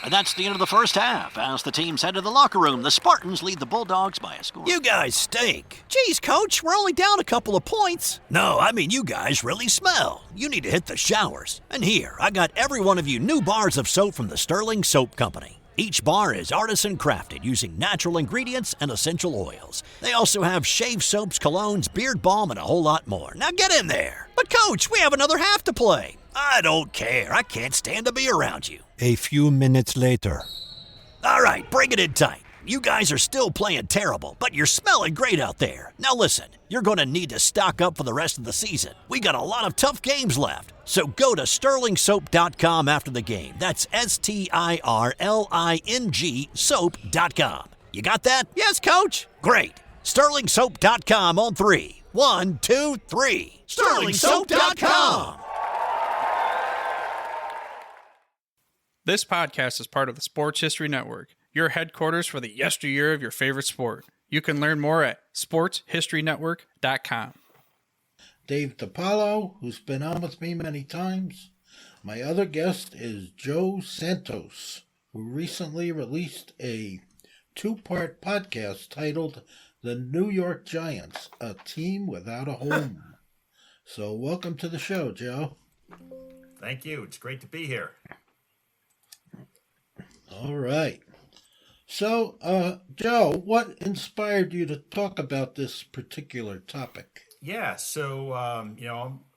And that's the end of the first half. As the teams head to the locker room, the Spartans lead the Bulldogs by a score. You guys stink. Geez, Coach, we're only down a couple of points. No, I mean you guys really smell. You need to hit the showers. And here, I got every one of you new bars of soap from the Sterling Soap Company. Each bar is artisan crafted using natural ingredients and essential oils. They also have shave soaps, colognes, beard balm, and a whole lot more. Now get in there. But Coach, we have another half to play. I don't care. I can't stand to be around you. A few minutes later. All right, bring it in tight. You guys are still playing terrible, but you're smelling great out there. Now listen, you're going to need to stock up for the rest of the season. We got a lot of tough games left. So go to sterlingsoap.com after the game. That's STIRLING soap.com. You got that? Yes, Coach. Great. Sterlingsoap.com on 3. 1, 2, 3. Sterlingsoap.com. This podcast is part of the Sports History Network, your headquarters for the yesteryear of your favorite sport. You can learn more at sportshistorynetwork.com. Dave DiPaolo, who's been on with me many times. My other guest is Joe Santos, who recently released a 2-part podcast titled The New York Giants, A Team Without a Home. So welcome to the show, Joe. Thank you. It's great to be here. All right. So, Joe, what inspired you to talk about this particular topic? Yeah, so, I'm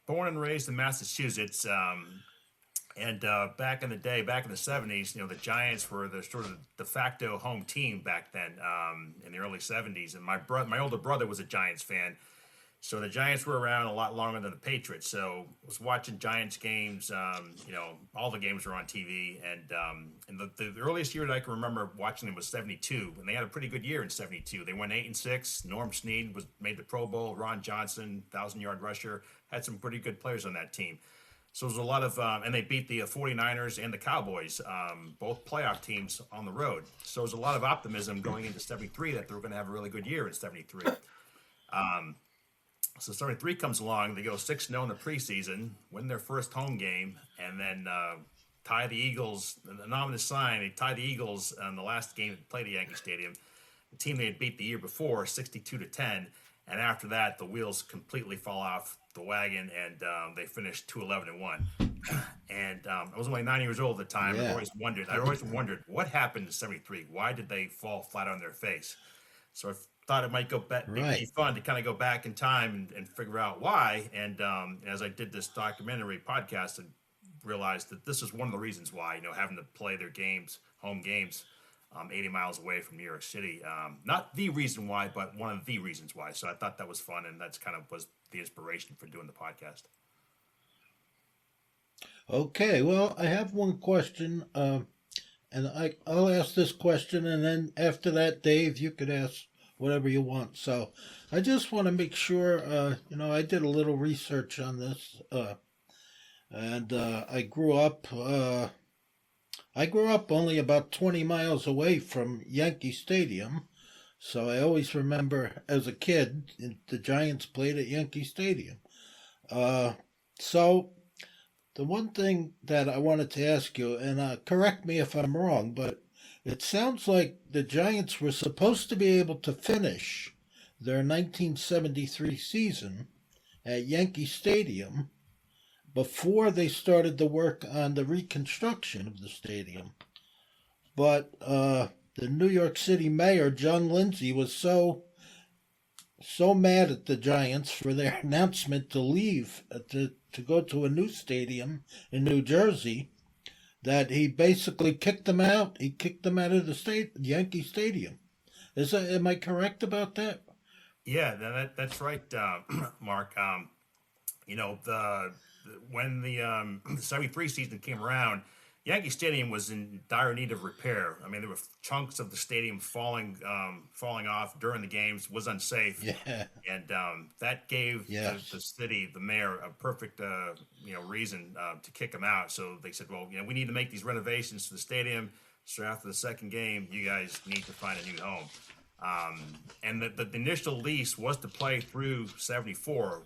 born and raised in Massachusetts, and back in the day, back in the 70s, the Giants were the sort of de facto home team back then in the early 70s, and my older brother was a Giants fan. So the Giants were around a lot longer than the Patriots. So I was watching Giants games. All the games were on TV. And the earliest year that I can remember watching them was 72. And they had a pretty good year in 72. They went 8-6. Norm Snead made the Pro Bowl. Ron Johnson, 1,000-yard rusher. Had some pretty good players on that team. So there was a lot of, and they beat the 49ers and the Cowboys, both playoff teams on the road. So there was a lot of optimism going into 73 that they were going to have a really good year in 73. So 73 comes along, they go 6-0 in the preseason, win their first home game, and then tie the Eagles, an ominous sign, they tie the Eagles in the last game that played at Yankee Stadium, the team they had beat the year before, 62-10, and after that, the wheels completely fall off the wagon, and they finished 2-11-1. And I was only 9 years old at the time. Yeah. I always wondered what happened in 73. Why did they fall flat on their face? So I thought it might be fun to kind of go back in time and figure out why. And as I did this documentary podcast, I realized that this is one of the reasons why, having to play their games, home games, 80 miles away from New York City. Not the reason why, but one of the reasons why. So I thought that was fun, and that's kind of was the inspiration for doing the podcast. Okay, well, I have one question, and I'll ask this question, and then after that, Dave, you could ask whatever you want. So I just want to make sure, I did a little research on this, and I grew up only about 20 miles away from Yankee Stadium, so I always remember as a kid, the Giants played at Yankee Stadium. So the one thing that I wanted to ask you, and correct me if I'm wrong, but it sounds like the Giants were supposed to be able to finish their 1973 season at Yankee Stadium before they started the work on the reconstruction of the stadium. But the New York City Mayor, John Lindsay, was so mad at the Giants for their announcement to leave, to go to a new stadium in New Jersey, that he basically kicked them out. He kicked them out of the Yankee Stadium. Am I correct about that? Yeah, that's right, Mark. When the 73 season came around, Yankee Stadium was in dire need of repair. I mean, there were chunks of the stadium falling off during the games. Was unsafe. Yeah. And that gave the city, the mayor, a perfect reason to kick him out. So they said, well, we need to make these renovations to the stadium. So after the second game, you guys need to find a new home. And the initial lease was to play through 74,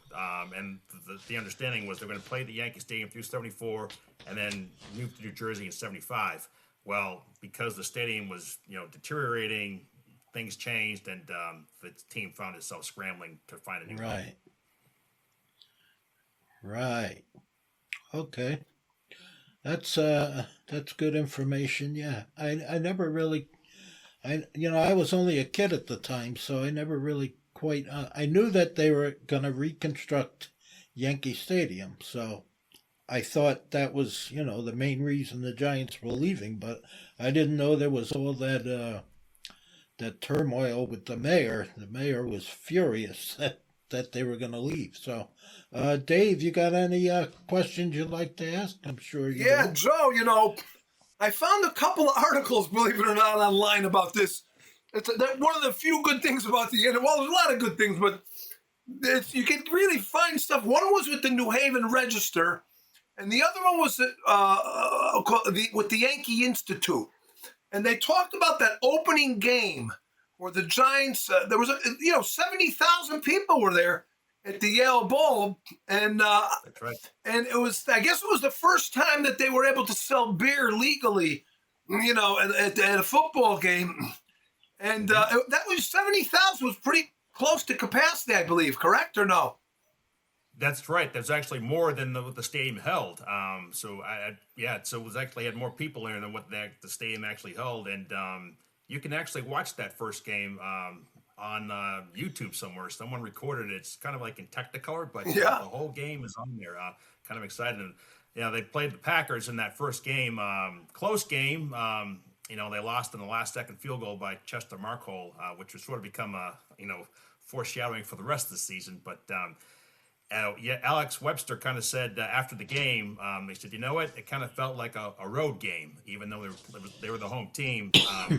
and the understanding was they're going to play the Yankee Stadium through 74 and then move to New Jersey in 75. Well, because the stadium was, deteriorating, things changed, and the team found itself scrambling to find a new home. Right. Okay. That's good information. Yeah. I never really I was only a kid at the time, so I never really quite I knew that they were going to reconstruct Yankee Stadium, so I thought that was, the main reason the Giants were leaving, but I didn't know there was all that turmoil with the mayor. The mayor was furious that they were going to leave. So, Dave, you got any questions you'd like to ask? I'm sure you do. Joe, I found a couple of articles, believe it or not, online about this. It's one of the few good things about the internet. Well, there's a lot of good things, but you can really find stuff. One was with the New Haven Register, and the other one was with the Yankee Institute. And they talked about that opening game where the Giants, there was, 70,000 people were there at the Yale Bowl. And That's right. And I guess it was the first time that they were able to sell beer legally, at a football game. And that was 70,000 was pretty close to capacity, I believe, correct or no? That's right. That's actually more than what the stadium held. So it was actually had more people there than what the stadium actually held, and you can actually watch that first game on YouTube somewhere. Someone recorded it. It's kind of like in Technicolor, but the whole game is on there. Kind of excited. And, they played the Packers in that first game, close game. They lost in the last second field goal by Chester Markole, which was sort of become foreshadowing for the rest of the season, but. Alex Webster kind of said after the game, they said, you know what, it kind of felt like a road game, even though they were the home team,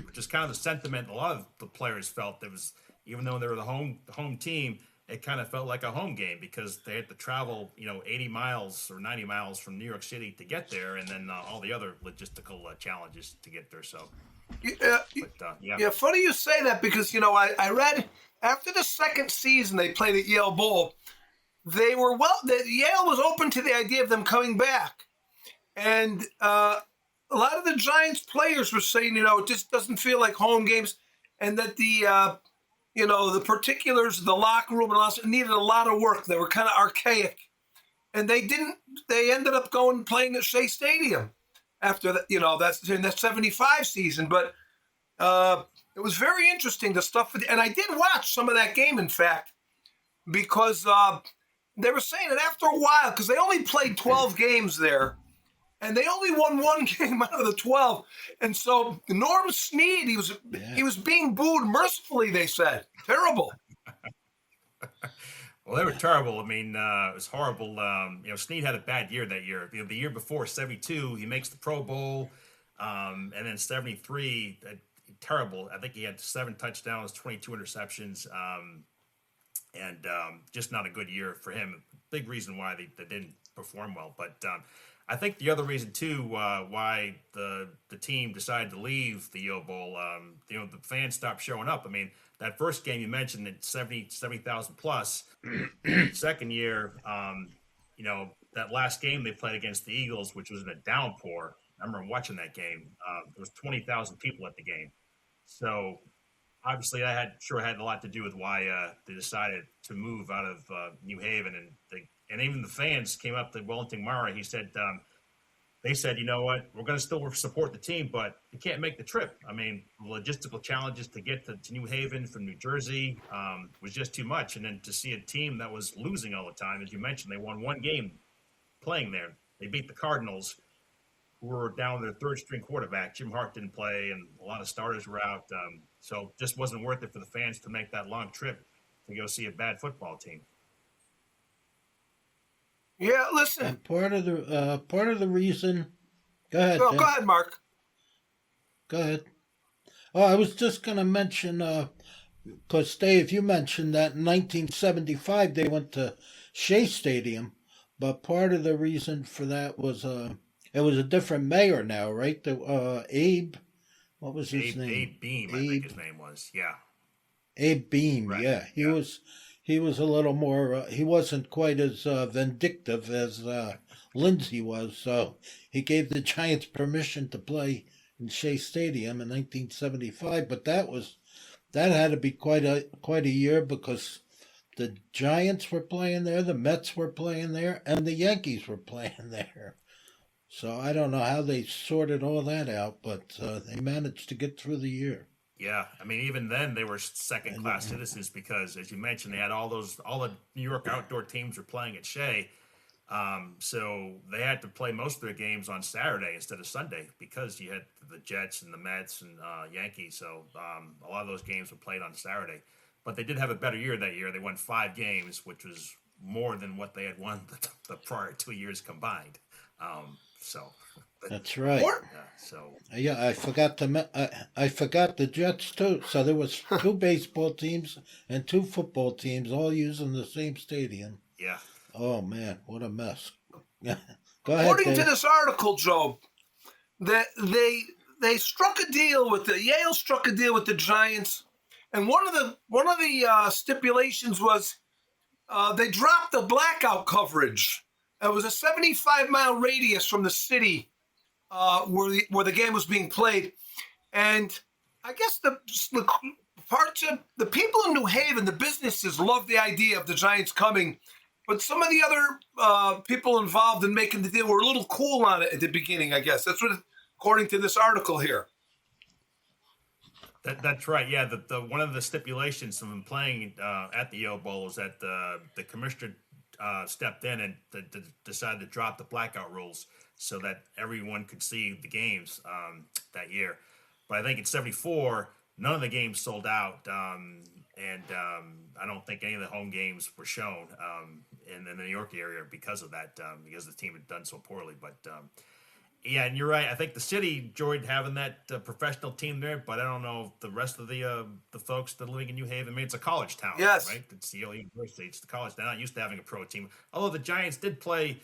which is kind of the sentiment a lot of the players felt. That was, even though they were the home team, it kind of felt like a home game because they had to travel, 80 miles or 90 miles from New York City to get there, and then all the other logistical challenges to get there. So, funny you say that because, I read after the second season they played at Yale Bowl, Yale was open to the idea of them coming back. And a lot of the Giants players were saying, it just doesn't feel like home games, and that the particulars of the locker room and all that needed a lot of work. They were kind of archaic. And they ended up playing at Shea Stadium after that, that's in that 75 season. But it was very interesting, the stuff. And I did watch some of that game, in fact, because they were saying that after a while, because they only played 12 games there, and they only won one game out of the 12. And so Norm Snead, he was being booed mercifully, they said. Terrible. Well, they were terrible. I mean, it was horrible. Snead had a bad year that year. The year before, 72, he makes the Pro Bowl. And then 73, terrible. I think he had 7 touchdowns, 22 interceptions. And just not a good year for him. Big reason why they didn't perform well. But I think the other reason, too, why the team decided to leave the Yale Bowl, the fans stopped showing up. I mean, that first game you mentioned, at 70,000 plus. Second year, that last game they played against the Eagles, which was in a downpour. I remember watching that game. There was 20,000 people at the game. So obviously, that had a lot to do with why they decided to move out of New Haven, and even the fans came up to Wellington Mara. He said, they said, you know what, we're going to still support the team, but you can't make the trip. I mean, the logistical challenges to get to New Haven from New Jersey was just too much, and then to see a team that was losing all the time, as you mentioned, they won one game playing there. They beat the Cardinals, who were down their third-string quarterback. Jim Hart didn't play, and a lot of starters were out. So just wasn't worth it for the fans to make that long trip to go see a bad football team. Yeah, listen. And part of the reason. Go ahead. Go ahead, Mark. Go ahead. Oh, I was just going to mention, because Dave, you mentioned that in 1975 they went to Shea Stadium, but part of the reason for that was it was a different mayor now, right? Abe. What was his name? Abe Beam, I think his name was. Yeah. Abe Beam, right. Yeah. He was a little more, he wasn't quite as vindictive as Lindsay was, so he gave the Giants permission to play in Shea Stadium in 1975. But that had to be quite a year because the Giants were playing there, the Mets were playing there, and the Yankees were playing there. So I don't know how they sorted all that out, but they managed to get through the year. Yeah, I mean, even then they were second-class citizens because, as you mentioned, they had all the New York outdoor teams were playing at Shea, so they had to play most of their games on Saturday instead of Sunday because you had the Jets and the Mets and Yankees. So a lot of those games were played on Saturday, but they did have a better year that year. They won 5 games, which was more than what they had won the prior 2 years combined. That's right. Yeah, I forgot the Jets too. So there was 2 baseball teams and 2 football teams all using the same stadium. Yeah. Oh man, what a mess. Go ahead. According Dave. to this article, Joe, that they struck a deal with Yale struck a deal with the Giants, and one of the stipulations was they dropped the blackout coverage. It was a 75-mile radius from the city where the game was being played, and I guess the parts of the people in New Haven, the businesses, loved the idea of the Giants coming, but some of the other people involved in making the deal were a little cool on it at the beginning. I guess that's what, according to this article here. That's right. Yeah, the one of the stipulations of them playing at the Yale Bowl was that the commissioner stepped in and decided to drop the blackout rules so that everyone could see the games that year. But I think in '74, none of the games sold out, and I don't think any of the home games were shown in the New York area because of that, because the team had done so poorly. But yeah, and you're right. I think the city enjoyed having that professional team there, but I don't know if the rest of the folks that are living in New Haven. I mean, it's a college town, yes, right? It's Yale University. It's the college. They're not used to having a pro team. Although the Giants did play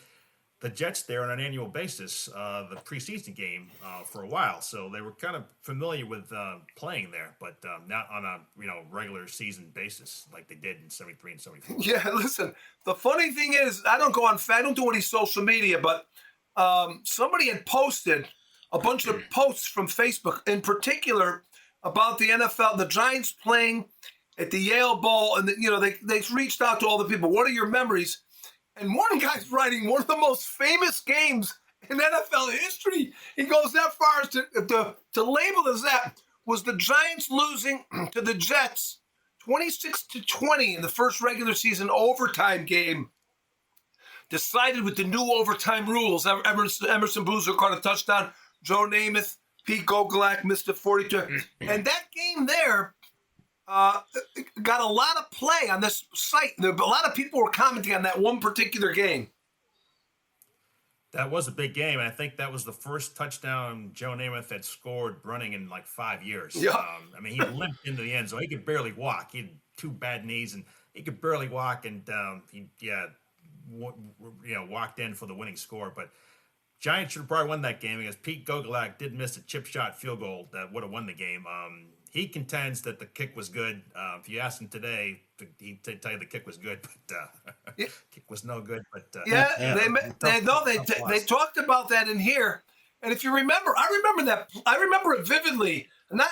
the Jets there on an annual basis, the preseason game for a while, so they were kind of familiar with playing there, but not on a regular season basis like they did in '73 and '74. Yeah, listen. The funny thing is, I don't do any social media, but somebody had posted a bunch of posts from Facebook, in particular about the NFL, the Giants playing at the Yale Bowl, and they reached out to all the people. What are your memories? And one guy's writing one of the most famous games in NFL history. He goes that far as to label as that was the Giants losing to the Jets 26-20 in the first regular season overtime game, decided with the new overtime rules. Emerson Boozer caught a touchdown. Joe Namath, Pete Gogolak missed a 42. And that game there got a lot of play on this site. A lot of people were commenting on that one particular game. That was a big game, and I think that was the first touchdown Joe Namath had scored running in like 5 years. Yeah. I mean, he limped into the end zone. He could barely walk. He had 2 bad knees, and he could barely walk, and he walked in for the winning score. But Giants should have probably won that game because Pete Gogolak did miss a chip shot field goal that would have won the game. He contends that the kick was good. If you ask him today, he'd tell you the kick was good, but kick was no good. But they talked about that in here. And if you remember, I remember it vividly. Not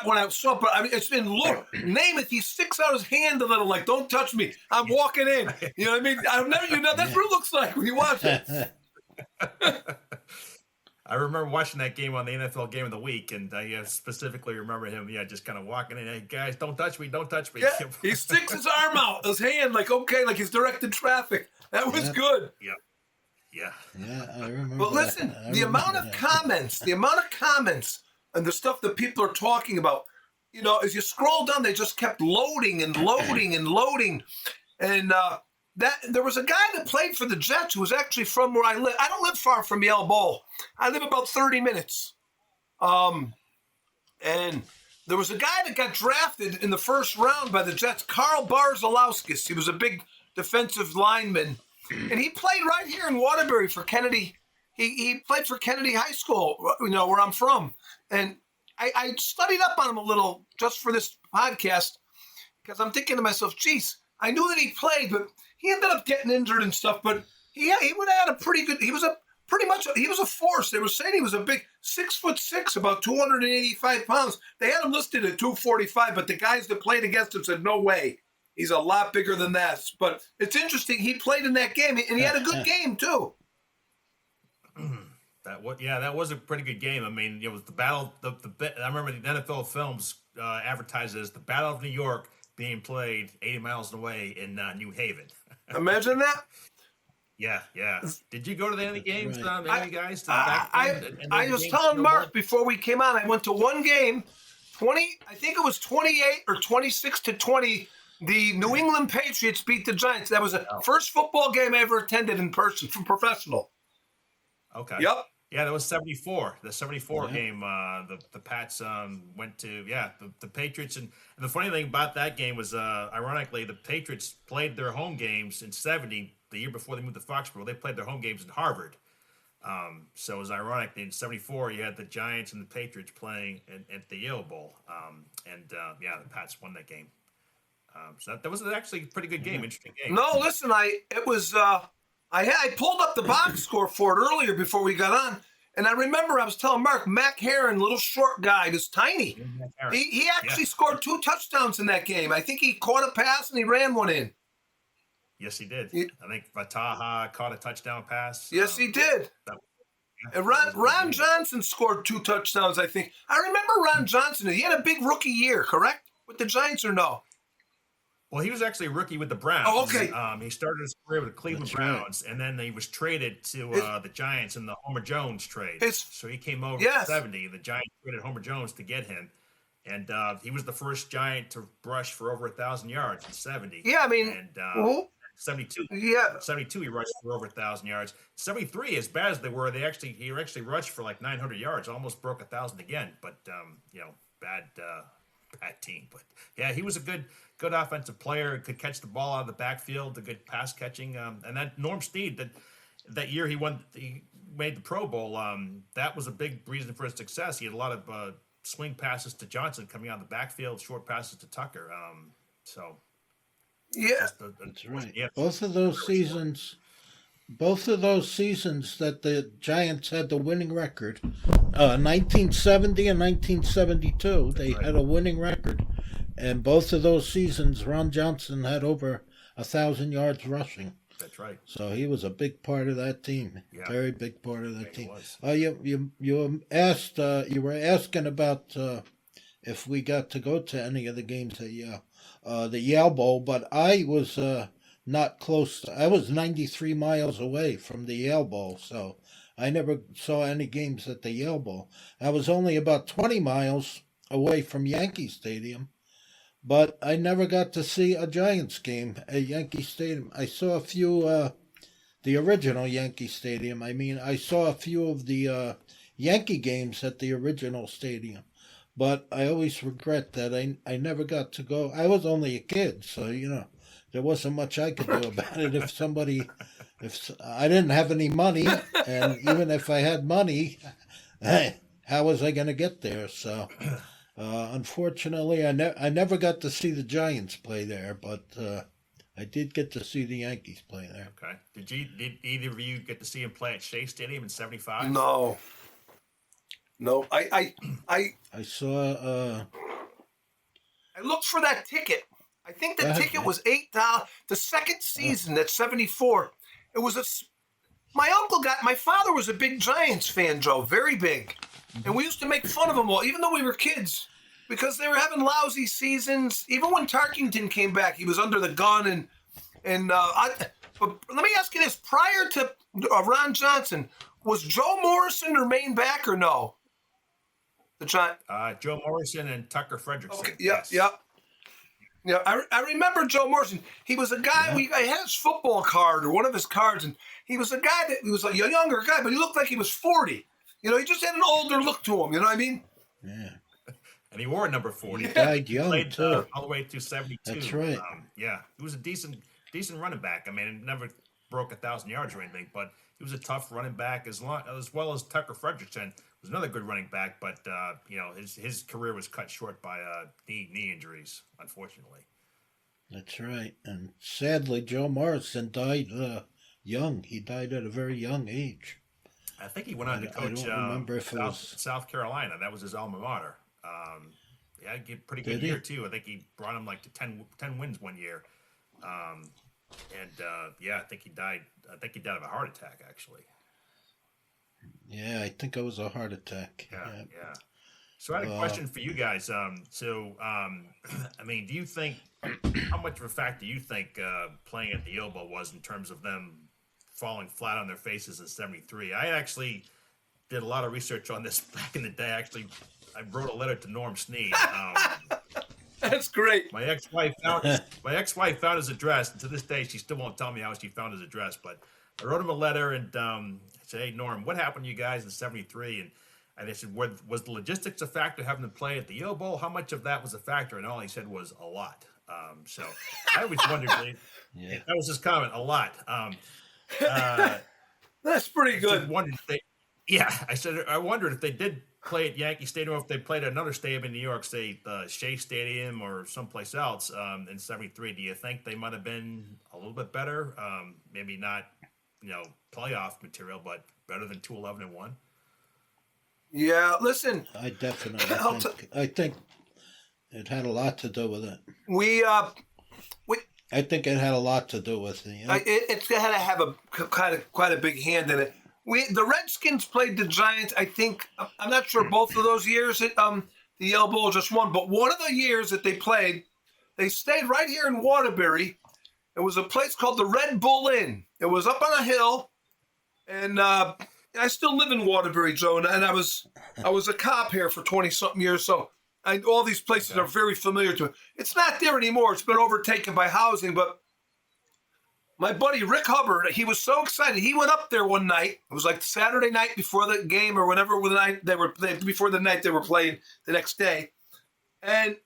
when I saw it, but I mean, it's been Namath. He sticks out his hand a little, like, "Don't touch me, I'm walking in." You know what I mean? I've never, that's what it looks like when you watch it. I remember watching that game on the NFL Game of the Week, and I specifically remember him, just kind of walking in. "Hey, guys, don't touch me, don't touch me." Yeah, he sticks his arm out, his hand, like he's directing traffic. That was good. Yeah, I remember. But listen, the amount of comments, and the stuff that people are talking about, as you scroll down, they just kept loading and loading and loading, and that there was a guy that played for the Jets who was actually from where I live. I don't live far from Yale Bowl. I live about 30 minutes. And there was a guy that got drafted in the first round by the Jets, Carl Barzalowskis. He was a big defensive lineman. And he played right here in Waterbury for Kennedy. He played for Kennedy High School, where I'm from. And I studied up on him a little just for this podcast because I'm thinking to myself, geez, I knew that he played, but he ended up getting injured and stuff. But he would have had a pretty good – he was pretty much he was a force. They were saying he was a big 6'6", about 285 pounds. They had him listed at 245, but the guys that played against him said, no way. He's a lot bigger than that. But it's interesting. He played in that game, and he had a good game, too. That was a pretty good game. I mean, it was the battle. I remember the NFL Films advertised it as the Battle of New York being played 80 miles away in New Haven. Imagine that. Yeah. Did you go to any of the games, any guys? I was telling Mark before we came on, I went to one game, I think it was 28 or 26-20. The New England Patriots beat the Giants. That was the first football game I ever attended in person from professional. Okay. Yep. Yeah, that was 74. The 74 game, the Pats went to, the Patriots. And the funny thing about that game was, ironically, the Patriots played their home games in 70, the year before they moved to Foxborough. They played their home games in Harvard. So it was ironic. In 74, you had the Giants and the Patriots playing at the Yale Bowl. The Pats won that game. So that was actually a pretty good game, interesting game. No, listen, I pulled up the box score for it earlier before we got on, and I remember I was telling Mark, Mac Heron, little short guy, was tiny. He actually scored 2 touchdowns in that game. I think he caught a pass and he ran one in. Yes, he did. I think Vataha caught a touchdown pass. Yes, he did. And Ron Johnson scored 2 touchdowns, I think. I remember Ron Johnson. He had a big rookie year, correct? With the Giants or no? Well, he was actually a rookie with the Browns. Oh, okay. He started his career with the Cleveland Browns, and then he was traded to the Giants in the Homer Jones trade. So he came over in 70. The Giants traded Homer Jones to get him, and he was the first Giant to rush for over 1,000 yards in 70. Yeah, I mean, and 72. Yeah, 72 he rushed for over 1,000 yards. 73, as bad as they were, he actually rushed for like 900 yards, almost broke 1,000 again. But bad team. But yeah, he was a good offensive player. Could catch the ball out of the backfield. A good pass catching. And that Norm Steed, that year he made the Pro Bowl. That was a big reason for his success. He had a lot of swing passes to Johnson coming out of the backfield, short passes to Tucker. Yeah, that's right. Yeah. Both of those seasons that the Giants had the winning record, 1970 and 1972, they had a winning record. And both of those seasons, Ron Johnson had over 1,000 yards rushing. That's right. So he was a big part of that team. Yeah. Very big part of that team. Was. You were asking about if we got to go to any of the games at the Yale Bowl, but I was not close. I was 93 miles away from the Yale Bowl, so I never saw any games at the Yale Bowl. I was only about 20 miles away from Yankee Stadium, but I never got to see a Giants game at Yankee Stadium. I saw a few, the original Yankee Stadium. I mean, I saw a few of the Yankee games at the original stadium, but I always regret that I never got to go. I was only a kid, so, there wasn't much I could do about it. If I didn't have any money, and even if I had money, how was I going to get there? So, unfortunately, I never got to see the Giants play there, but I did get to see the Yankees play there. Okay. Did either of you get to see him play at Shea Stadium in 75? No. I saw. I looked for that ticket. I think the ticket was $8. The second season at 74, it was my father was a big Giants fan, Joe, very big. And we used to make fun of them all, even though we were kids, because they were having lousy seasons. Even when Tarkington came back, he was under the gun. But let me ask you this. Prior to Ron Johnson, was Joe Morrison their main back or no? Joe Morrison and Tucker Frederickson. Okay, yeah, I remember Joe Morrison. He was a guy, I had his football card or one of his cards, and he was a guy he was a younger guy, but he looked like he was 40. He just had an older look to him, you know what I mean? Yeah. And he wore number 40. He died young, played, too. All the way to 72. That's right. He was a decent running back. I mean, he never broke 1,000 yards or anything, but he was a tough running back as well as Tucker Frederickson was another good running back, but his career was cut short by knee injuries, unfortunately. That's right. And sadly, Joe Morrison died young. He died at a very young age. I think he went on to I coach don't remember if it was. South Carolina. That was his alma mater. Yeah, he pretty good Did year he? too. I think he brought him like to 10 wins one year. Yeah, I think he died. I think he died of a heart attack, actually. Yeah, I think it was a heart attack. Yeah. So I had a question for you guys. I mean, do you think how much of a factor do you think playing at the Yale Bowl was in terms of them falling flat on their faces in '73? I actually did a lot of research on this back in the day. Actually, I wrote a letter to Norm Snead. That's great. My ex-wife found his address, and to this day, she still won't tell me how she found his address. But I wrote him a letter and said, "Hey, Norm, what happened to you guys in '73?" And they said, "Was the logistics a factor having to play at the Yale Bowl? How much of that was a factor?" And all he said was a lot. So I always wondered. That was his comment, a lot. That's pretty good. I said I wondered if they did play at Yankee Stadium, or if they played at another stadium in New York, say the Shea Stadium or someplace else in '73. Do you think they might have been a little bit better? Maybe not, playoff material, but better than 2-11-1. Yeah, listen. I definitely think it had a lot to do with it. I think it had a lot to do with it. It's had to have a quite a big hand in it. The Redskins played the Giants. I think I'm not sure both of those years at the Yale Bowl just won, but one of the years that they played, they stayed right here in Waterbury. It was a place called the Red Bull Inn. It was up on a hill, and I still live in Waterbury, Joe, and I was a cop here for 20-something years, so all these places are very familiar to me. It's not there anymore. It's been overtaken by housing, but my buddy Rick Hubbard, he was so excited. He went up there one night. It was like Saturday night before the game or whenever the night before the night they were playing the next day. And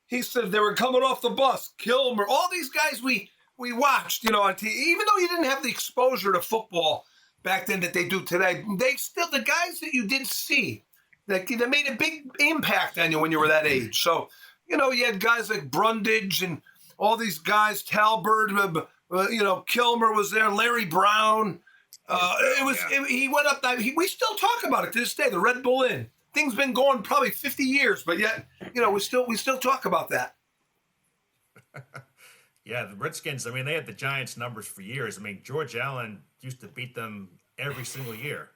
he said they were coming off the bus, Kilmer, all these guys we watched, on TV. Even though you didn't have the exposure to football back then that they do today, the guys that you didn't see, they made a big impact on you when you were that age. So, you had guys like Brundage and all these guys, Talbert, Kilmer was there, Larry Brown. He went up. We still talk about it to this day. The Red Bull Inn. Thing's been going probably 50 years, but yet we still talk about that. Yeah, the Redskins. I mean, they had the Giants' numbers for years. I mean, George Allen used to beat them every single year.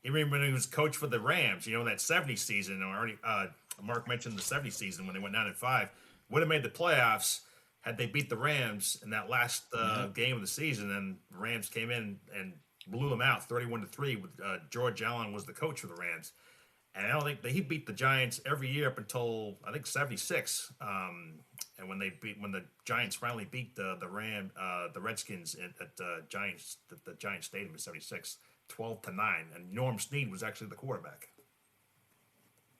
Even when he was coach for the Rams, in that '70s season, or Mark mentioned the '70s season when they went 9-5, would have made the playoffs had they beat the Rams in that last game of the season. And the Rams came in and blew them out 31-3. With George Allen was the coach for the Rams, and I don't think he beat the Giants every year up until I think '76. And when the Giants finally beat the Redskins at the Giants Stadium in '76, 12-9, and Norm Snead was actually the quarterback.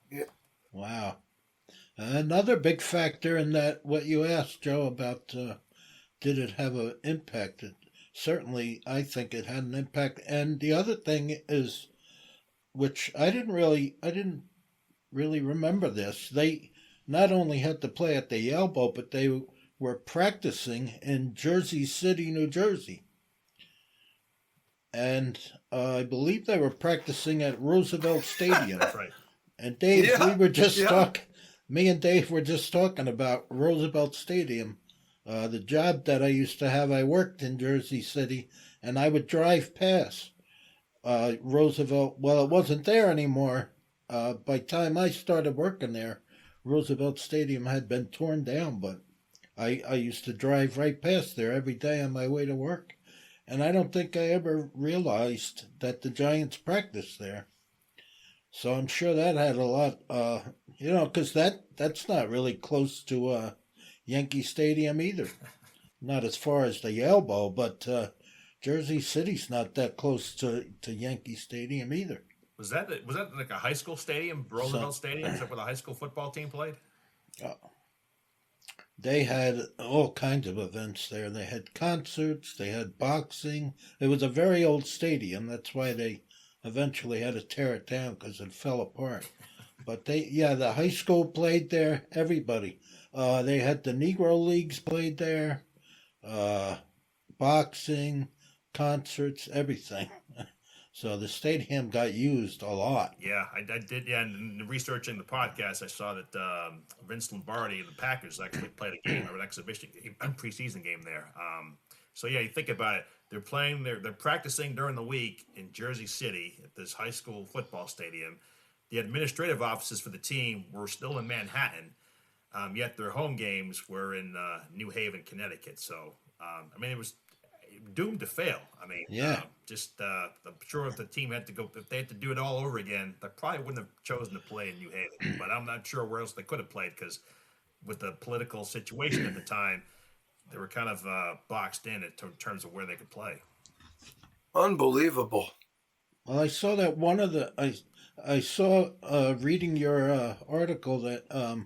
Yeah. Wow. Another big factor in that, what you asked, Joe, about did it have an impact? Certainly, I think it had an impact. And the other thing is, which I didn't really remember this. They not only had to play at the Yale Bowl, but they were practicing in Jersey City, New Jersey. And I believe they were practicing at Roosevelt Stadium. That's right. And Dave, me and Dave were just talking about Roosevelt Stadium. The job that I used to have, I worked in Jersey City, and I would drive past Roosevelt. Well, it wasn't there anymore. By the time I started working there, Roosevelt Stadium had been torn down, but I used to drive right past there every day on my way to work. And I don't think I ever realized that the Giants practiced there. So I'm sure that had a lot, because that's not really close to Yankee Stadium either. Not as far as the Yale Bowl, but Jersey City's not that close to Yankee Stadium either. Was that like a high school stadium, Roosevelt Stadium? Is that where the high school football team played? They had all kinds of events there. They had concerts, they had boxing. It was a very old stadium. That's why they eventually had to tear it down because it fell apart. But the high school played there, everybody. They had the Negro Leagues played there, boxing, concerts, everything. So the stadium got used a lot. Yeah, I did. Yeah, and in researching the podcast, I saw that Vince Lombardi and the Packers actually played a game, or an exhibition game, preseason game there. So yeah, you think about it. They're practicing during the week in Jersey City at this high school football stadium. The administrative offices for the team were still in Manhattan, yet their home games were in New Haven, Connecticut. So I mean, it was doomed to fail. I mean, Yeah. I'm sure if the team had to go, if they had to do it all over again, they probably wouldn't have chosen to play in New Haven. But I'm not sure where else they could have played, because with the political situation at the time, they were kind of boxed in terms of where they could play. Unbelievable. Well, I saw that one of the I saw reading your article that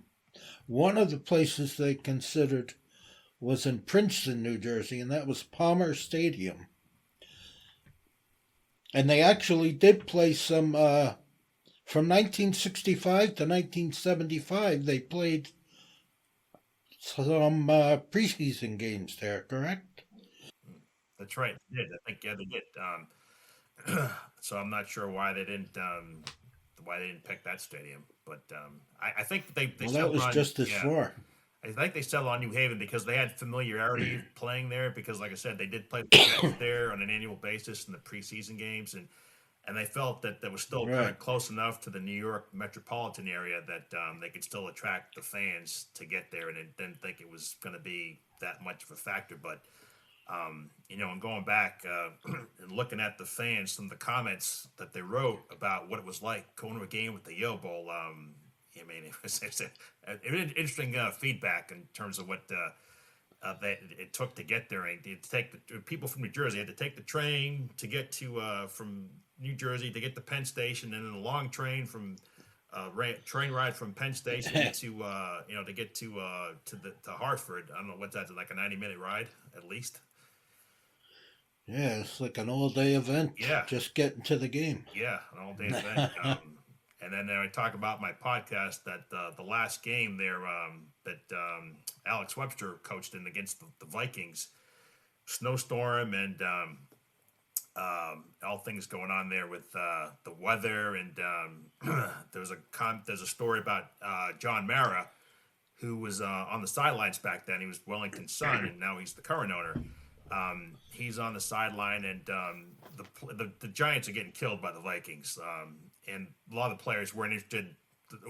one of the places they considered was in Princeton, New Jersey, and that was Palmer Stadium. And they actually did play some from 1965 to 1975. They played some preseason games there, correct? That's right. They did. I think they did. So I'm not sure why they didn't pick that stadium, but I think they well, that was just as far. I think they settled on New Haven because they had familiarity playing there, because, like I said, they did play there on an annual basis in the preseason games, and they felt that was still kind of close enough to the New York metropolitan area that they could still attract the fans to get there, and it didn't think it was going to be that much of a factor. But and going back and looking at the fans, some of the comments that they wrote about what it was like going to a game with the Yale Bowl. I mean, it was interesting feedback in terms of what that it took to get there. And people from New Jersey had to take the train to get to from New Jersey to get to Penn Station, and then a long train from train ride from Penn Station to get to Hartford. I don't know what that's like, a 90-minute ride at least. Yeah, it's like an all-day event. Yeah, just getting to the game. Yeah, an all-day event. And then I talk about my podcast that the last game there that Alex Webster coached in against the Vikings, snowstorm and all things going on there with the weather. And there's a story about John Mara, who was on the sidelines back then. He was Wellington's son, and now he's the current owner. He's on the sideline, and the Giants are getting killed by the Vikings. And a lot of the players weren't interested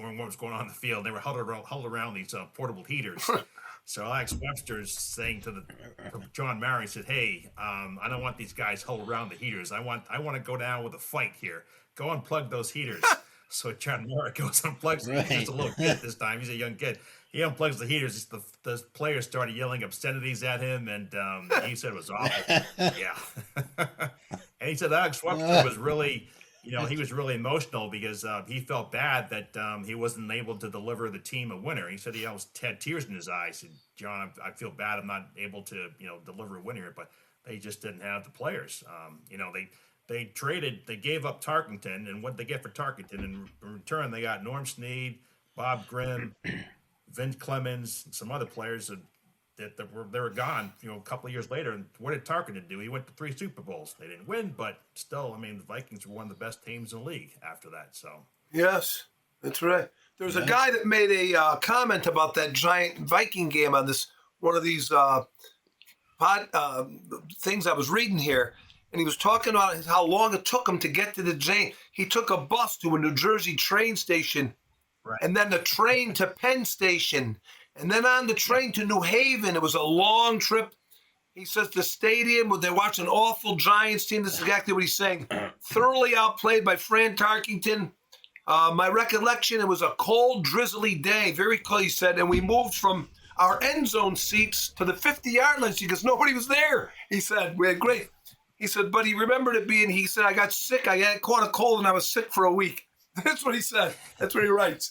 in what was going on in the field. They were huddled around these portable heaters. So Alex Webster's saying to John Mara, he said, "Hey, I don't want these guys huddled around the heaters. I want to go down with a fight here. Go unplug those heaters." So John Mara goes and unplugs them. He's just a little kid this time. He's a young kid. He unplugs the heaters. The players started yelling obscenities at him, and he said it was awful. Yeah. And he said Alex Webster was really, he was really emotional because he felt bad that he wasn't able to deliver the team a winner. He said he almost had tears in his eyes. He said, "John, I feel bad. I'm not able to, deliver a winner," but they just didn't have the players. They gave up Tarkenton, and what they get for Tarkenton? In return, they got Norm Snead, Bob Grimm, Vince Clemens, and some other players that were gone. A couple of years later. And what did Tarkenton do? He went to 3 Super Bowls. They didn't win, but still, I mean, the Vikings were one of the best teams in the league after that. So yes, that's right. There was a guy that made a comment about that giant Viking game on this one of these things I was reading here. And he was talking about how long it took him to get to the game. He took a bus to a New Jersey train station, right, and then the train to Penn Station, and then on the train to New Haven. It was a long trip. He says the stadium, where they watched an awful Giants team. This is exactly what he's saying. Thoroughly outplayed by Fran Tarkenton. My recollection, it was a cold, drizzly day. Very cold, he said. And we moved from our end zone seats to the 50-yard line because nobody was there. He said, we had great. He said, but he remembered it being, he said, I got sick. I had caught a cold and I was sick for a week. That's what he said. That's what he writes.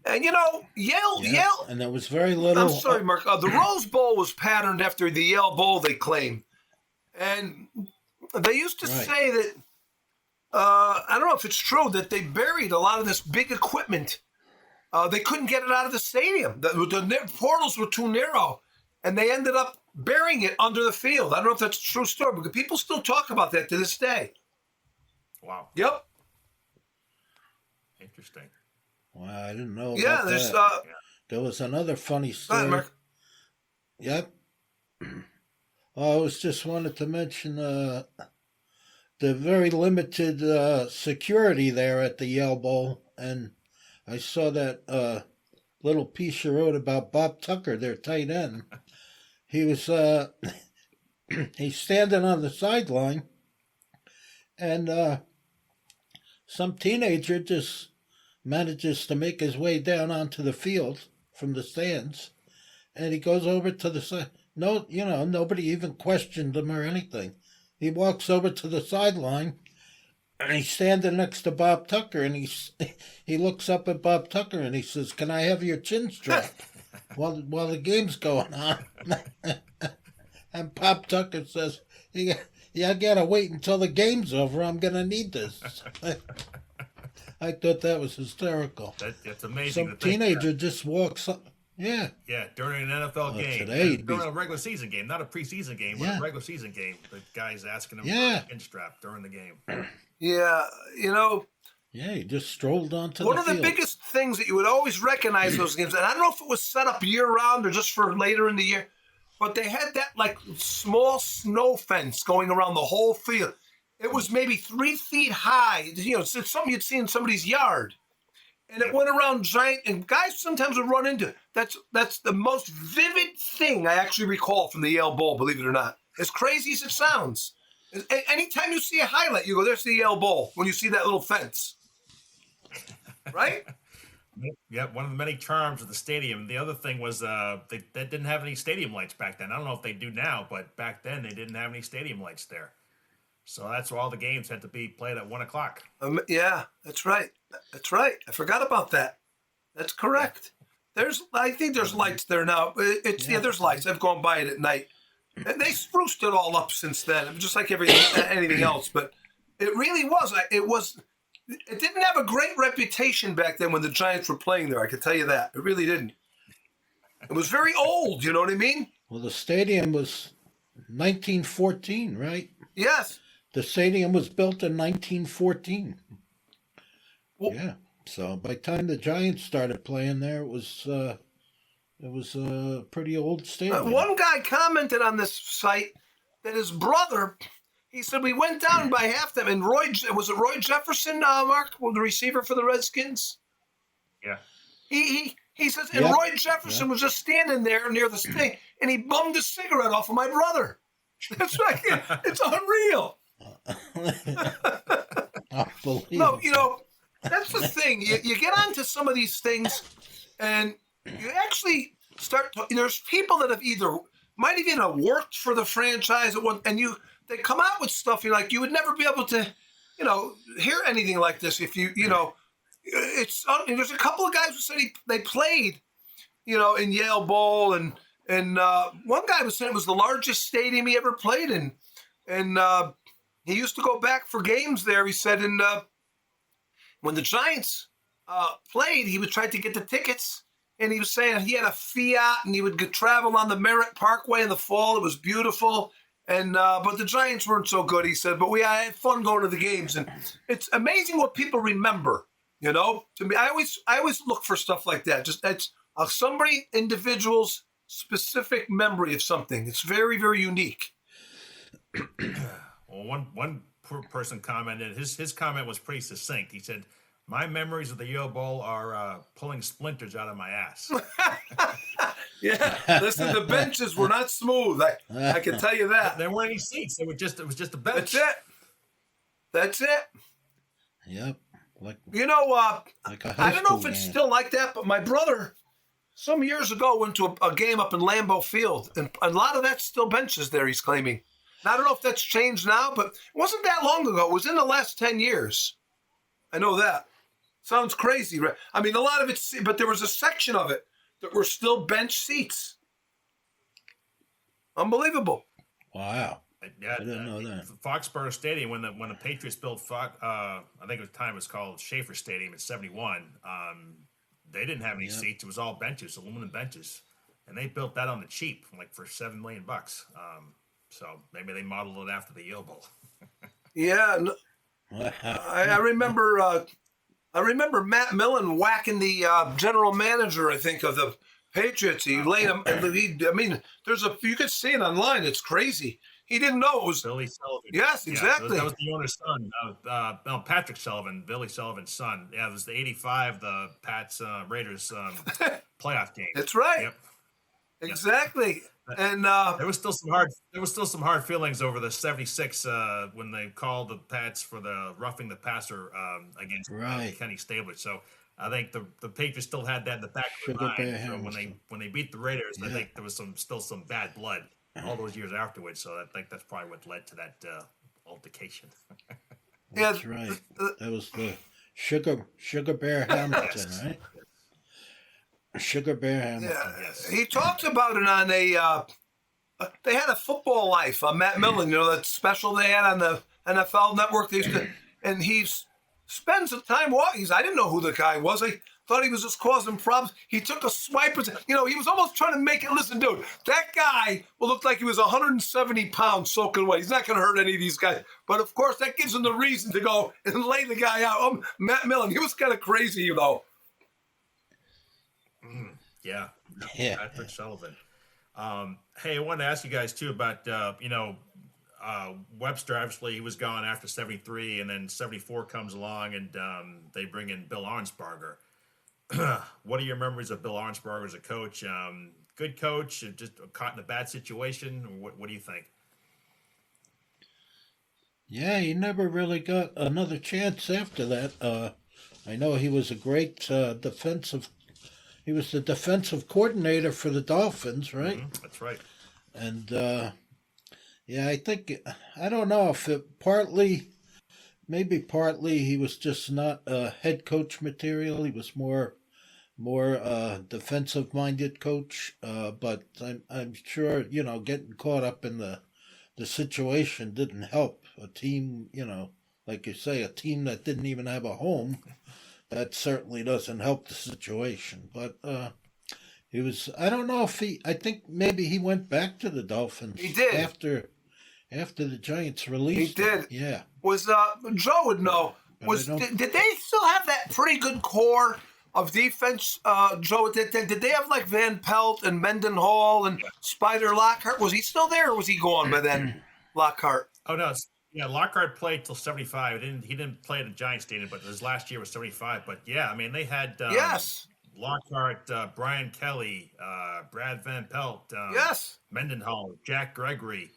And, Yale. And there was very little. I'm sorry, Mark. The Rose Bowl was patterned after the Yale Bowl, they claim. And they used to say that, I don't know if it's true, that they buried a lot of this big equipment. They couldn't get it out of the stadium. The portals were too narrow. And they ended up burying it under the field. I don't know if that's a true story, but people still talk about that to this day. Wow. Yep. Interesting. Well, I didn't know about Yeah, there's that. There was another funny Go ahead, story. Mark. Yep. I was just wanted to mention the very limited security there at the Yale Bowl, and I saw that little piece you wrote about Bob Tucker, their tight end. He was he's standing on the sideline, and some teenager just manages to make his way down onto the field from the stands, and he goes over to the side. No, nobody even questioned him or anything. He walks over to the sideline, and he's standing next to Bob Tucker, and he looks up at Bob Tucker, and he says, "Can I have your chin strap while the game's going on?" And Bob Tucker says, "Yeah, I gotta wait until the game's over. I'm gonna need this." I thought that was hysterical. That's amazing. Some teenager just walks up. Yeah. Yeah, during an NFL game. Today during a regular season game, not a preseason game, but a regular season game. The guy's asking him for a chin strap during the game. Yeah, Yeah, he just strolled onto one the of the field. biggest things that you would always recognize those games, and I don't know if it was set up year-round or just for later in the year, but they had that, like, small snow fence going around the whole field. It was maybe 3 feet high. It's something you'd see in somebody's yard. And it went around giant, and guys sometimes would run into it. That's the most vivid thing I actually recall from the Yale Bowl, believe it or not. As crazy as it sounds. Anytime you see a highlight, you go, there's the Yale Bowl, when you see that little fence. Right? Yeah, one of the many charms of the stadium. The other thing was they didn't have any stadium lights back then. I don't know if they do now, but back then they didn't have any stadium lights there. So that's why all the games had to be played at 1 o'clock. Yeah, that's right. That's right. I forgot about that. That's correct. I think there's lights there now. There's lights. I've gone by it at night. And they spruced it all up since then, just like anything else. But it really was. It didn't have a great reputation back then when the Giants were playing there. I can tell you that. It really didn't. It was very old. You know what I mean? Well, the stadium was 1914, right? Yes. The stadium was built in 1914. Well, yeah. So by the time the Giants started playing there, it was a pretty old stadium. One guy commented on this site that his brother, he said, we went down by halftime, and Roy Jefferson, Mark, the receiver for the Redskins? Yeah. He says, and Roy Jefferson was just standing there near the thing, and he bummed a cigarette off of my brother. That's like, it's unreal. No, that's the thing. You get onto some of these things, and you actually start to, there's people that might even have worked for the franchise at one, and they come out with stuff you're like, you would never be able to, hear anything like this if there's a couple of guys who said they played, in Yale Bowl, and one guy was saying it was the largest stadium he ever played in, and he used to go back for games there. He said, when the Giants played, he would try to get the tickets, and he was saying he had a Fiat, and he would travel on the Merritt Parkway in the fall. It was beautiful, and but the Giants weren't so good, he said. But I had fun going to the games, and it's amazing what people remember. To me, I always look for stuff like that. Just that's individual's specific memory of something. It's very, very unique. Well, one person commented, his comment was pretty succinct. He said, my memories of the Yale Bowl are pulling splinters out of my ass. Yeah, listen, the benches were not smooth. I can tell you that. There weren't any seats. It was just a bench. That's it. Yep. I don't know if it's still like that, but my brother, some years ago, went to a game up in Lambeau Field, and a lot of that's still benches there, he's claiming. And I don't know if that's changed now, but it wasn't that long ago. It was in the last 10 years. I know that. Sounds crazy, right? I mean, a lot of it's, but there was a section of it that were still bench seats. Unbelievable. Wow. Yeah, I didn't know that. Foxborough Stadium, when the Patriots built, I think at the time it was called Schaefer Stadium in '71. They didn't have any seats; it was all benches, aluminum benches. and they built that on the cheap, like for $7 million. So maybe they modeled it after the Yale Bowl. Yeah, I remember. I remember Matt Millen whacking the general manager, I think, of the Patriots. He laid him. I mean, you could see it online. It's crazy. He didn't know it was Billy Sullivan. Yes, exactly. That was the owner's son, Patrick Sullivan, Billy Sullivan's son. Yeah, it was the '85, the Pats Raiders playoff game. That's right. Yep. Exactly. And there was still some hard feelings over the '76 when they called the Pats for the roughing the passer against Kenny Stabler. So I think the Patriots still had that in the back of their mind. So when they beat the Raiders, I think there was still some bad blood all those years afterwards. So I think that's probably what led to that altercation. That's right. That was the Sugar Bear Hamilton, right? Sugar Bear Hamilton. Yeah, yes. He talks about it on they had a football life on Matt Millen, that special they had on the NFL Network. And he spends the time walking. I didn't know who the guy was. I thought he was just causing problems. He took a swipe. He was almost trying to make it. Listen, dude, that guy will look like he was 170 pounds soaking wet. He's not going to hurt any of these guys. But, of course, that gives him the reason to go and lay the guy out. Matt Millen, he was kind of crazy, Yeah. Patrick Sullivan. Hey, I wanted to ask you guys too about Webster. Obviously, he was gone after '73, and then '74 comes along, and they bring in Bill Arnsparger. What are your memories of Bill Arnsparger as a coach? Good coach, just caught in a bad situation. What do you think? Yeah, he never really got another chance after that. I know he was a great defensive. He was the defensive coordinator for the Dolphins, right? Mm-hmm, that's right. And, I don't know if it partly he was just not head coach material. He was more defensive-minded coach. But I'm sure, getting caught up in the situation didn't help. A team, like you say, a team that didn't even have a home. That certainly doesn't help the situation. But he was, I don't know if I think maybe he went back to the Dolphins. He did. After the Giants released him. He did. Yeah. Was, Joe would know, did they still have that pretty good core of defense, Joe? Did they have like Van Pelt and Mendenhall and Spider Lockhart? Was he still there or was he gone by then, Lockhart? Oh, no. Yeah, Lockhart played till '75. He didn't play at the Giants stadium, but his last year was '75. But yeah, I mean they had yes, Lockhart, Brian Kelly, Brad Van Pelt, yes, Mendenhall, Jack Gregory.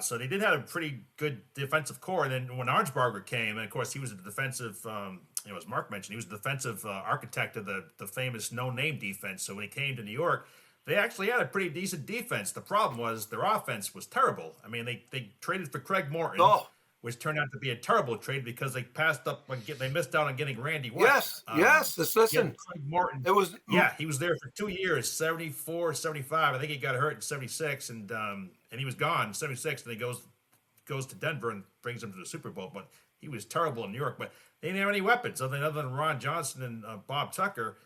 So they did have a pretty good defensive core. And then when Arnsparger came, and of course he was a defensive, as Mark mentioned, he was the defensive architect of the famous no-name defense. So when he came to New York, they actually had a pretty decent defense. The problem was their offense was terrible. I mean, they traded for Craig Morton, which turned out to be a terrible trade because they passed up, they missed out on getting Randy West. Yes. Listen, Craig Morton. He was there for 2 years, 74, 75. I think he got hurt in '76, and he was gone in '76. And he goes to Denver and brings them to the Super Bowl. But he was terrible in New York. But they didn't have any weapons other than Ron Johnson and Bob Tucker.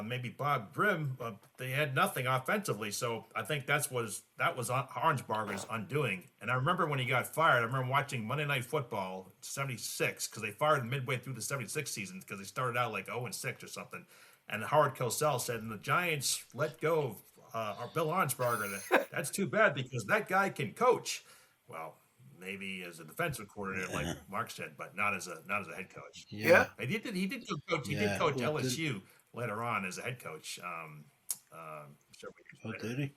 Maybe Bob Grimm, they had nothing offensively. So I think that was Arnsparger's undoing. And I remember when he got fired, I remember watching Monday Night Football '76 because they fired him midway through the '76 season because they started out like 0-6 or something. And Howard Cosell said, and the Giants let go of Bill Arnsparger. That's too bad because that guy can coach. Well, maybe as a defensive coordinator, like Mark said, but not as a head coach. Yeah. He did coach. He did coach LSU. Later on as a head coach. Did he?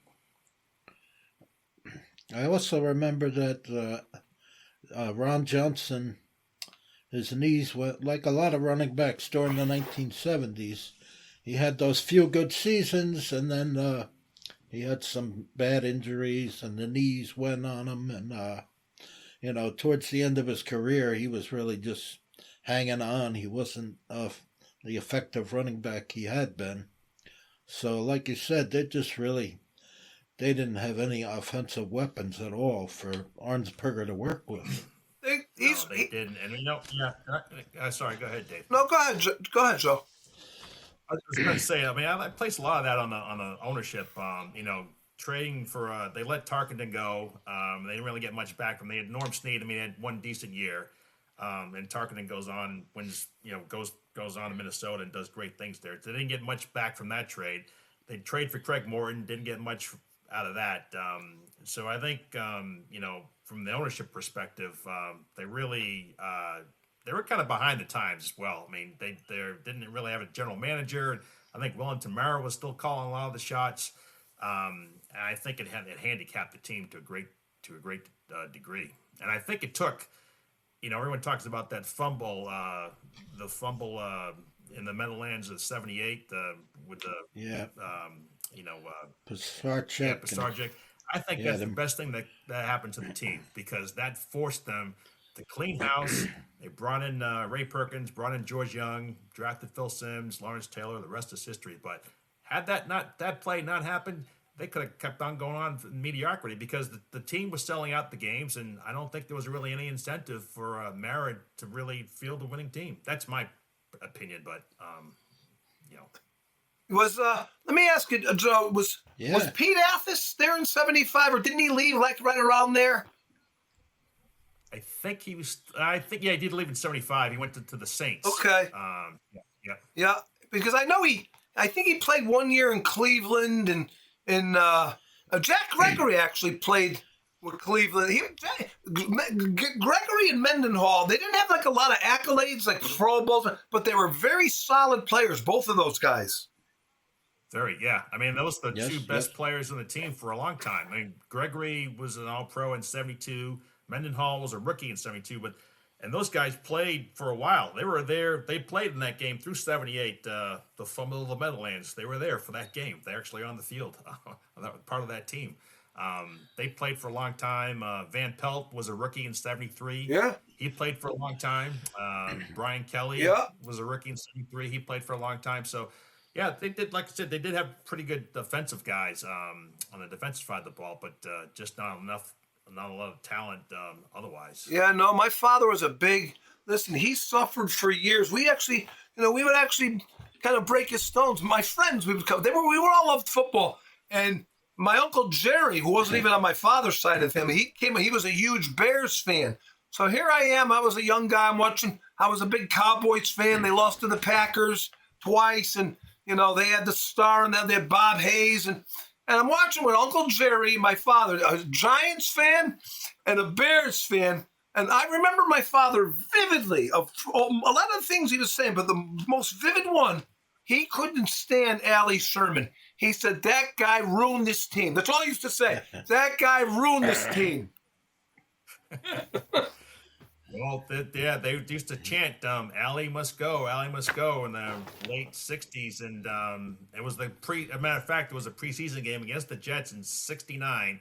I also remember that Ron Johnson, his knees were like a lot of running backs during the 1970s. He had those few good seasons, and then he had some bad injuries, and the knees went on him. And, towards the end of his career, he was really just hanging on. He wasn't the effective running back he had been. So, like you said, they didn't have any offensive weapons at all for Arnsparger to work with. They didn't. And sorry, go ahead, Dave. No, go ahead, Joe. I was going to say, I mean, I place a lot of that on the ownership. Trading for they let Tarkenton go. They didn't really get much back from. They had Norm Snead. I mean, they had one decent year, and Tarkenton goes on goes on to Minnesota and does great things there. They didn't get much back from that trade. They trade for Craig Morton, didn't get much out of that. So I think from the ownership perspective, they really. They were kind of behind the times as well. I mean, they didn't really have a general manager. I think Wellington Mara was still calling a lot of the shots. And I think it handicapped the team to a great degree. And I think it took, everyone talks about that fumble, in the Meadowlands of '78 with the Pisarcik. I think that's the best thing that happened to the team, because that forced them to clean house. They brought in Ray Perkins, brought in George Young, drafted Phil Simms, Lawrence Taylor. The rest is history. But had that play not happened, they could have kept on going on in mediocrity, because the team was selling out the games, and I don't think there was really any incentive for Mara to really field a winning team. That's my opinion, but Was let me ask you, Joe, was Pete Athis there in '75, or didn't he leave like right around there? I think he did leave in '75. He went to the Saints. Okay. Yeah, because I think he played 1 year in Cleveland, and Jack Gregory actually played with Cleveland. Gregory and Mendenhall, they didn't have like a lot of accolades like Pro Bowls, but they were very solid players, both of those guys. Very, yeah. I mean, those are the two best players on the team for a long time. I mean, Gregory was an All-Pro in '72. Mendenhall was a rookie in '72, and those guys played for a while. They were there. They played in that game through '78, the fumble of the Meadowlands. They were there for that game. They're actually on the field. That was part of that team. They played for a long time. Van Pelt was a rookie in '73. Yeah. He played for a long time. Brian Kelly was a rookie in '73. He played for a long time. So, yeah, they did, like I said, they did have pretty good defensive guys on the defensive side of the ball, but just not a lot of talent otherwise. Yeah, no, my father was he suffered for years. We actually, we would actually kind of break his stones. My friends, we were all loved football. And my Uncle Jerry, who wasn't even on my father's side of him, he was a huge Bears fan. So here I am. I was a young guy. I was a big Cowboys fan. They lost to the Packers twice. And, they had the star, and then they had Bob Hayes. And I'm watching with Uncle Jerry, my father, a Giants fan and a Bears fan. And I remember my father vividly of a lot of things he was saying, but the most vivid one, he couldn't stand Allie Sherman. He said, that guy ruined this team. That's all he used to say. That guy ruined this team. Well, they used to chant, Allie must go in the late 60s. And it was a matter of fact, it was a preseason game against the Jets in '69.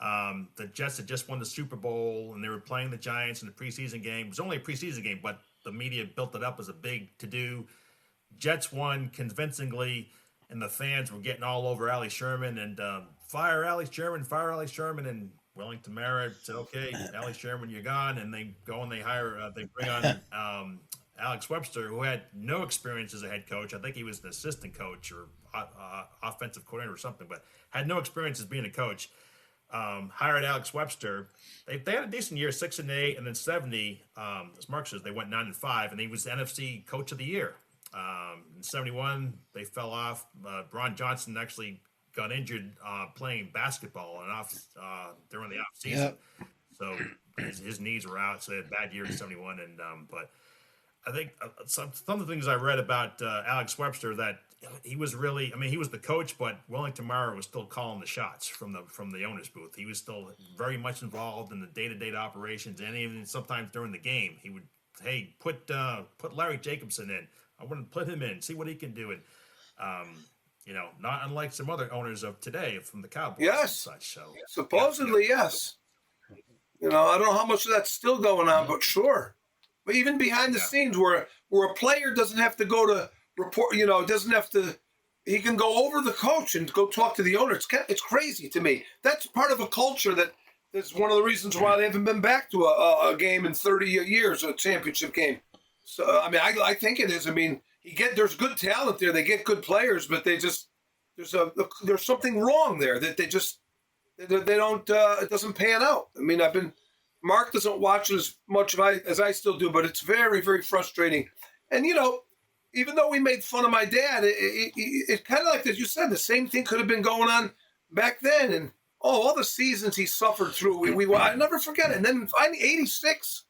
The Jets had just won the Super Bowl, and they were playing the Giants in the preseason game. It was only a preseason game, but the media built it up as a big to-do. Jets won convincingly, and the fans were getting all over Allie Sherman, and fire Allie Sherman, and Wellington Mara said, okay, Allie Sherman, you're gone. And they go and they bring on Alex Webster, who had no experience as a head coach. I think he was an assistant coach or offensive coordinator or something, but had no experience as being a coach. Hired Alex Webster. They had a decent year, 6-8, and then '70. As Mark says, they went 9-5, and he was the NFC Coach of the Year. In '71, they fell off. Bron Johnson actually got injured playing basketball during the off season, so his knees were out. So they had a bad year in '71, and but I think some of the things I read about Alex Webster, that he was really, he was the coach, but Wellington Mara was still calling the shots from the owner's booth. He was still very much involved in the day-to-day operations, and even sometimes during the game, he would, hey, put Larry Jacobson in. I want to put him in, see what he can do. And not unlike some other owners of today from the Cowboys and such. So supposedly, yes. I don't know how much of that's still going on, but sure. But even behind the scenes, where a player doesn't have to go to report, he can go over the coach and go talk to the owner. It's crazy to me. That's part of a culture that is one of the reasons why they haven't been back to a game in 30 years, a championship game. So, I think it is. there's good talent there. They get good players, but there's something wrong there that they don't it doesn't pan out. I mean, Mark doesn't watch as much as I still do, but it's very, very frustrating. And even though we made fun of my dad, it kind of like, as you said, the same thing could have been going on back then. And all the seasons he suffered through, I never forget it. And then finally, '86,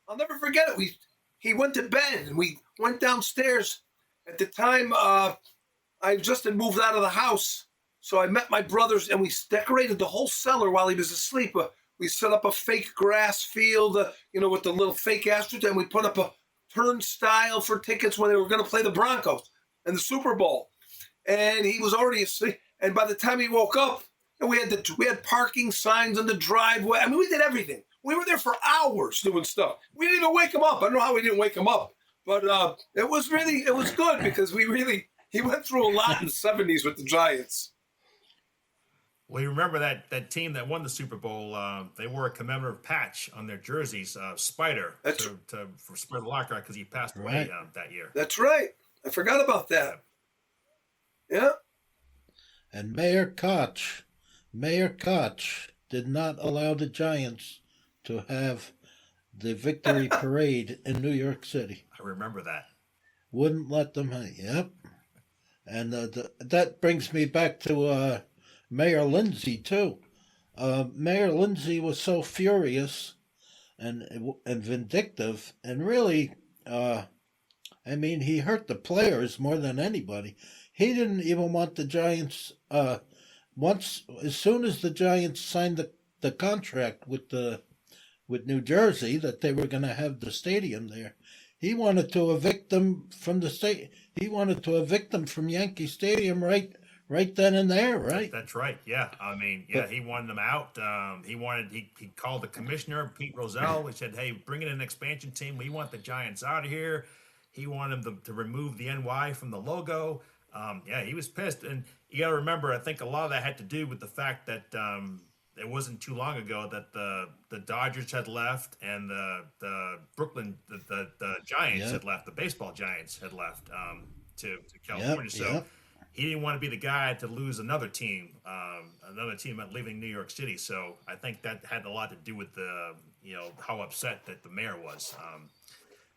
I'll never forget it. He went to bed and we went downstairs. At the time, I just had moved out of the house. So I met my brothers and we decorated the whole cellar while he was asleep. We set up a fake grass field, with the little fake astroturf, and we put up a turnstile for tickets when they were going to play the Broncos and the Super Bowl. And he was already asleep. And by the time he woke up, we had parking signs on the driveway. I mean, we did everything. We were there for hours doing stuff. We didn't even wake him up. I don't know how we didn't wake him up, but it was good because he went through a lot in the '70s with the Giants. Well, you remember that team that won the Super Bowl? They wore a commemorative patch on their jerseys, Spider, for Spider Lockhart because he passed away that year. That's right. I forgot about that. Yeah. And Mayor Koch did not allow the Giants to have the victory parade in New York City. I remember that. Wouldn't let them. Yep. And that brings me back to Mayor Lindsay too. Mayor Lindsay was so furious and vindictive, and really, he hurt the players more than anybody. He didn't even want the Giants. As soon as the Giants signed the contract with New Jersey that they were going to have the stadium there, he wanted to evict them from the state. He wanted to evict them from Yankee Stadium right then and there, right? That's right. Yeah. He wanted them out. He called the commissioner, Pete Rozelle. He said, hey, bring in an expansion team. We want the Giants out of here. He wanted them to remove the NY from the logo. He was pissed. And you got to remember, I think a lot of that had to do with the fact that it wasn't too long ago that the Dodgers had left and the Brooklyn, the Giants had left, the baseball Giants had left to California. So he didn't want to be the guy to lose another team leaving New York City. So I think that had a lot to do with how upset that the mayor was.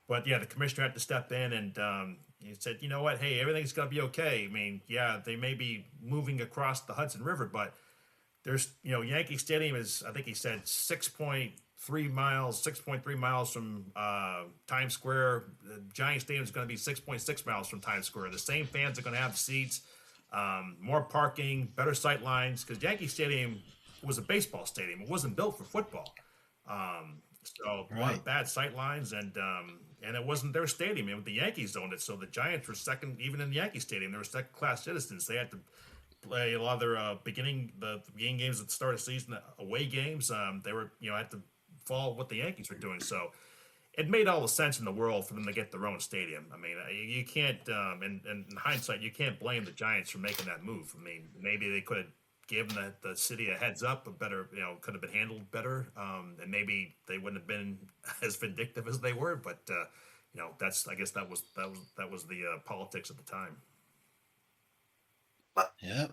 But the commissioner had to step in and he said, you know what, hey, everything's going to be okay. I mean, they may be moving across the Hudson River, but there's, Yankee Stadium is, I think he said 6.3 miles from Times Square. The Giant Stadium is going to be 6.6 miles from Times Square. The same fans are going to have seats, more parking, better sight lines, because Yankee Stadium was a baseball stadium. It wasn't built for football. So a lot of bad sight lines, and it wasn't their stadium. The Yankees owned it, so the Giants were second, even in the Yankee Stadium. They were second-class citizens. They had to play a lot of their beginning games at the start of the season, away games. They were, had to follow what the Yankees were doing. So it made all the sense in the world for them to get their own stadium. I mean, you can't, in hindsight, you can't blame the Giants for making that move. I mean, maybe they could have given the city a heads up, a better, could have been handled better, and maybe they wouldn't have been as vindictive as they were. But I guess that was the politics at the time. Yeah.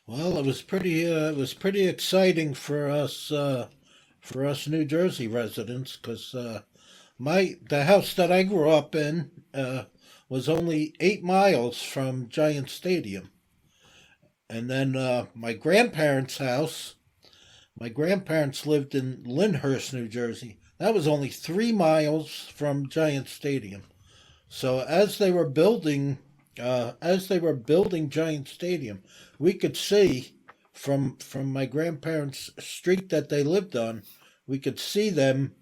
Well, it was pretty exciting for us New Jersey residents, because the house that I grew up in was only 8 miles from Giant Stadium. And then my grandparents' house, my grandparents lived in Lyndhurst, New Jersey. That was only 3 miles from Giant Stadium. So as they were building Giant Stadium, we could see from my grandparents' street that they lived on, we could see them.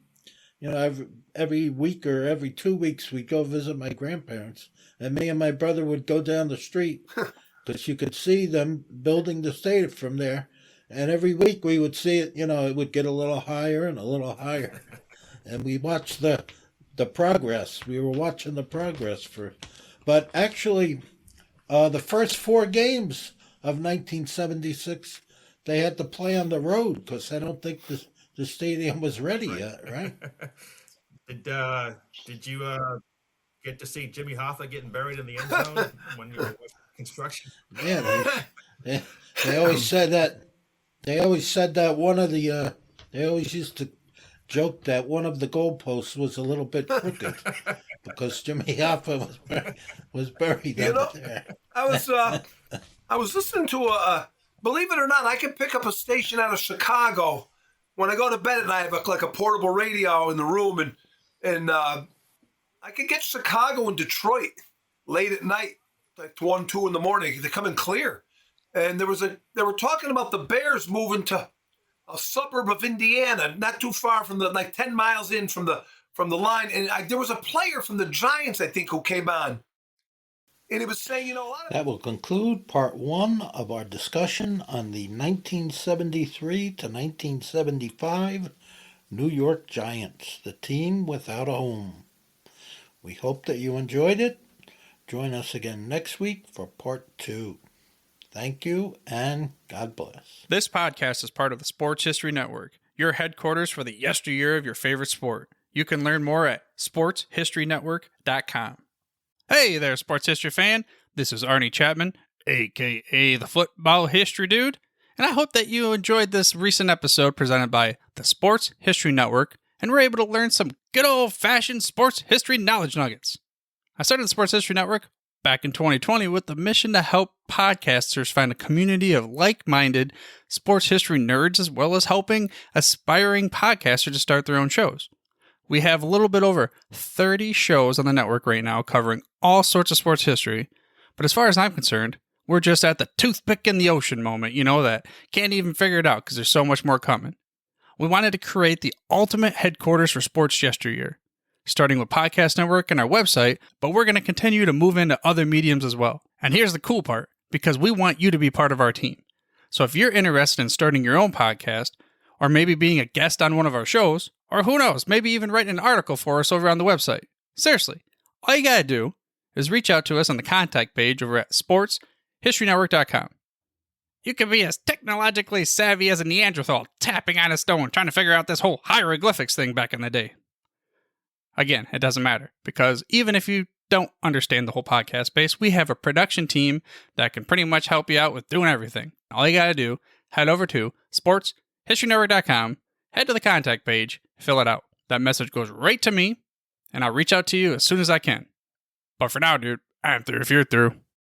Every week or every 2 weeks, we'd go visit my grandparents, and me and my brother would go down the street because you could see them building the stadium from there. And every week we would see it. It would get a little higher and a little higher, and we watched the progress. We were watching the progress but actually, the first 4 games of 1976, they had to play on the road because I don't think the stadium was ready yet, right? Did you get to see Jimmy Hoffa getting buried in the end zone when you were watching construction? Yeah, they always said that. They always said that one of the. They always used to joke that one of the goalposts was a little bit crooked because Jimmy Hoffa was buried under there. I was listening to believe it or not, I can pick up a station out of Chicago when I go to bed, and I have a portable radio in the room, and I could get Chicago and Detroit late at night, like 1, 2 in the morning. They come in clear, and they were talking about the Bears moving to a suburb of Indiana, not too far from 10 miles in from the line, and there was a player from the Giants, I think, who came on. And he was saying, a lot of... That will conclude part 1 of our discussion on the 1973 to 1975 New York Giants, the team without a home. We hope that you enjoyed it. Join us again next week for part 2. Thank you, and God bless. This podcast is part of the Sports History Network, your headquarters for the yesteryear of your favorite sport. You can learn more at sportshistorynetwork.com. Hey there, sports history fan. This is Arnie Chapman, a.k.a. the Football History Dude, and I hope that you enjoyed this recent episode presented by the Sports History Network and were able to learn some good old-fashioned sports history knowledge nuggets. I started the Sports History Network back in 2020 with the mission to help podcasters find a community of like-minded sports history nerds, as well as helping aspiring podcasters to start their own shows. We have a little bit over 30 shows on the network right now covering all sorts of sports history, but as far as I'm concerned, we're just at the toothpick in the ocean moment, that can't even figure it out because there's so much more coming. We wanted to create the ultimate headquarters for sports yesteryear, starting with Podcast Network and our website, but we're going to continue to move into other mediums as well. And here's the cool part, because we want you to be part of our team. So if you're interested in starting your own podcast, or maybe being a guest on one of our shows, or who knows, maybe even writing an article for us over on the website. Seriously, all you gotta do is reach out to us on the contact page over at sportshistorynetwork.com. You can be as technologically savvy as a Neanderthal tapping on a stone trying to figure out this whole hieroglyphics thing back in the day. Again, it doesn't matter, because even if you don't understand the whole podcast space, we have a production team that can pretty much help you out with doing everything. All you gotta do, head over to sportshistorynetwork.com, head to the contact page, fill it out. That message goes right to me, and I'll reach out to you as soon as I can. But for now, dude, I'm through if you're through.